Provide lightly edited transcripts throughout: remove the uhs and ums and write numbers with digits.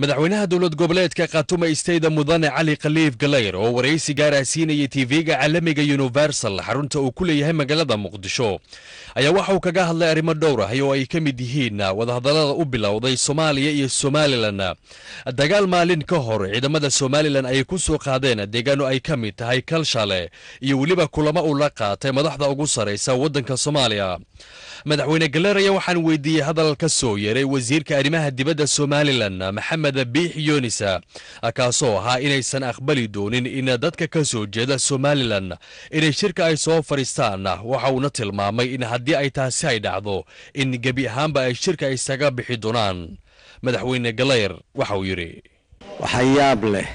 madaxweynaha dowlad goboleedka Khatuma State mudane Cali Khaliif Galayr oo wareysi gaar ah siinayay TV-ga caalamiga Universal xarunta uu ku leeyahay magaalada Muqdisho ayaa waxa uu kaga hadlay arrimo dhowr ah oo ay ka mid yihiin wadahadallada u bilowday Soomaaliya iyo Somaliland dagaal maalin ka hor ciidamada Somaliland ay ku soo qaadeen deegaano ay ka mid tahay Kalshale iyo waliba kulamo uu la qaatay madaxda ugu sareysa wadanka Soomaaliya madaxweyne Galayr ayaa waxaan weydiiyay hadal ka soo yeeray wasiirka arrimaha dibadda Somaliland Maxamed Biix Yoonisa kaasoo ahaa inaysan aqbali doonin in dadka ka soo jeeda Somaliland inay shirka ay soo fariistaan waxa uu tilmaamay in haddii ay taasi ay dhacdo in gabi ahaanba ay shirka isaga bixi doonaan madaxweyne Galayr waxa uu yiri waxyaab leh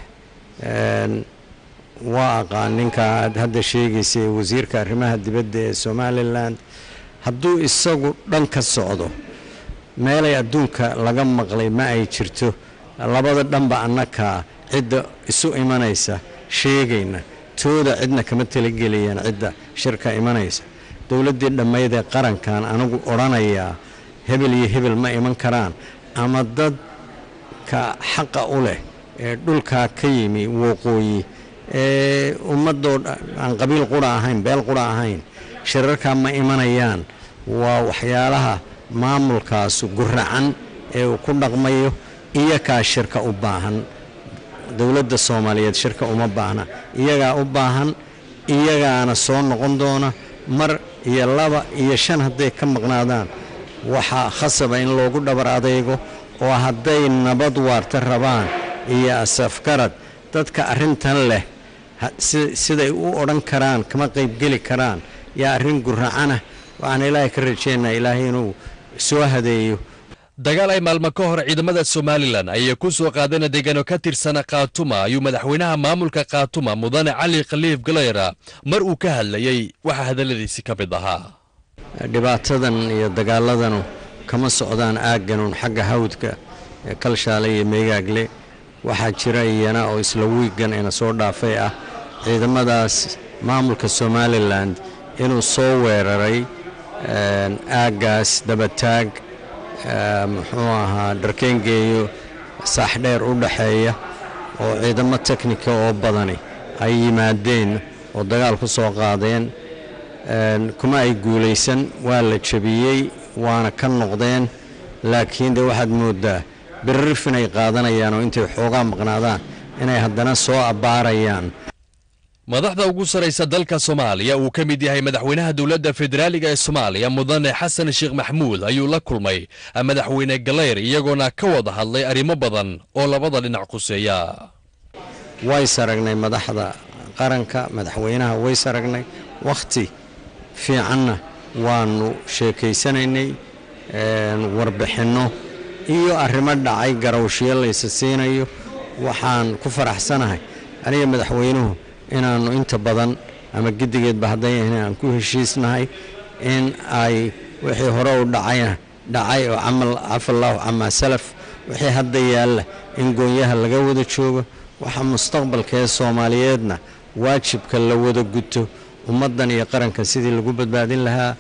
waa ninka hadda sheegaysay wasiirka arrimaha dibadda ee Somaliland hadduu isagu dhan ka socdo meelay adduunka laga maqlay ma ay jirto labada dhanba annaka cid isu imanaysa sheegayna tooda cidna kama talageliyaan cidda shirka imanaysa dawladda dhammayd ee qarankan anagu oranaya hebel iyo hebel ma iman karaan ama dad ka xaq u leh ee dhulka ka yimi waqooyi ee ummadoo aan qabiil qura ahayn beel qura ahayn shirarka ma imanayaan waa waxyaalaha maamulkaas guracan ee uu ku dhaqmayo iyaga shirka u baahan dawladda Soomaaliyeed shirka uma baahna iyaga u baahan iyagaana soo noqon doona mar iyo laba iyo shan haday ka maqnaadaan waxa khasaba in loogu dhabar adeego oo haday nabad waarta rabaan iyo asafkarad dadka arintan leh siday u oran karaan kama qayb gali karaan yaa arin guracana waxaan ilaahay ka rajeynaa ilaahay inuu soo hadeeyo dagaal ay maalmo ka hor ciidamada Somaliland ay ku soo qaadeen deegaano ka tirsan Khatuma ayuu madaxweynaha maamulka Khatuma mudane Cali Khaliif Galayr mar uu ka hadlayay waxa hadaladiisa ka mid ahaa dhibaatadan iyo dagaaladan kama socdaan aagan xagga hawdka Kalshale iyo Meegaagle waxa jira iyana oo isla wiigan ina soo dhaafay ah ciidamadaas maamulka Somaliland inuu soo weeraray aagaas dabataag muxuu ahaa dharkeengeeyo saaxdheer u dhaxeeya oo ciidamo teknika oo badani ay yimaadeen oo dagaal ku soo qaadeen kuma ay guuleysan waa la jabiyay waana ka noqdeen laakiin waxaad moodaa birrifin ay qaadanayaan oo intay xoogaa maqnaadaan inay haddana soo abaarayaan madaxda ugu sareysa dalka Soomaaliya uu ka mid yahay madaxweynaha dawladda federaaliga ee Soomaaliya mudane Xasan Sheekh Maxamuud ayuu la kulmay madaxweyne Galayr iyagoona ka wada hadlay arrimo badan oo labada dhinac quseeya way saragnay madaxda qaranka madaxweynaha way saragnay waqti fiicanna waanu sheekaysanaynay warbixino iyo arrimo dhacay garawshiyo la siinayo waxaan ku faraxsanahay aniga madaxweynuhu inaanu inta badan ama gidigeedba hadayna aan ku heshiisnahay in ay wixii hore u dhacay oo amal afallahu amma salaf wixii hadda yaala in goonyaha laga wada joogo waxa mustaqbalka ee Soomaaliyeedna waajibka la wada guto ummadan iyo qaranka sidii lagu badbaadin lahaa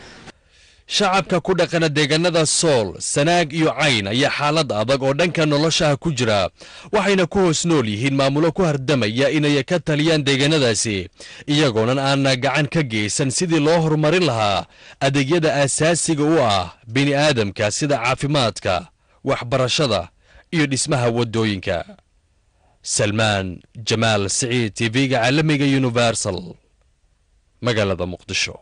shacabka ku dhaqana deegaanada Sool Sanaag iyo Cayn ayaa xaalad adag oo dhanka nolosha ku jira waxayna ku hoos nool yihiin maamulo ku hardamaya inay ka taliyaan deegaanadaasi iyagoona aan gacan ka geysan sidii loo horumarin lahaa adeegyada aasaasiga u ah bini aadamka sida caafimaadka waxbarashada iyo dhismaha wadooyinka Salmaan Jamaal Saciid TV-ga caalamiga Universal magaalada Muqdisho.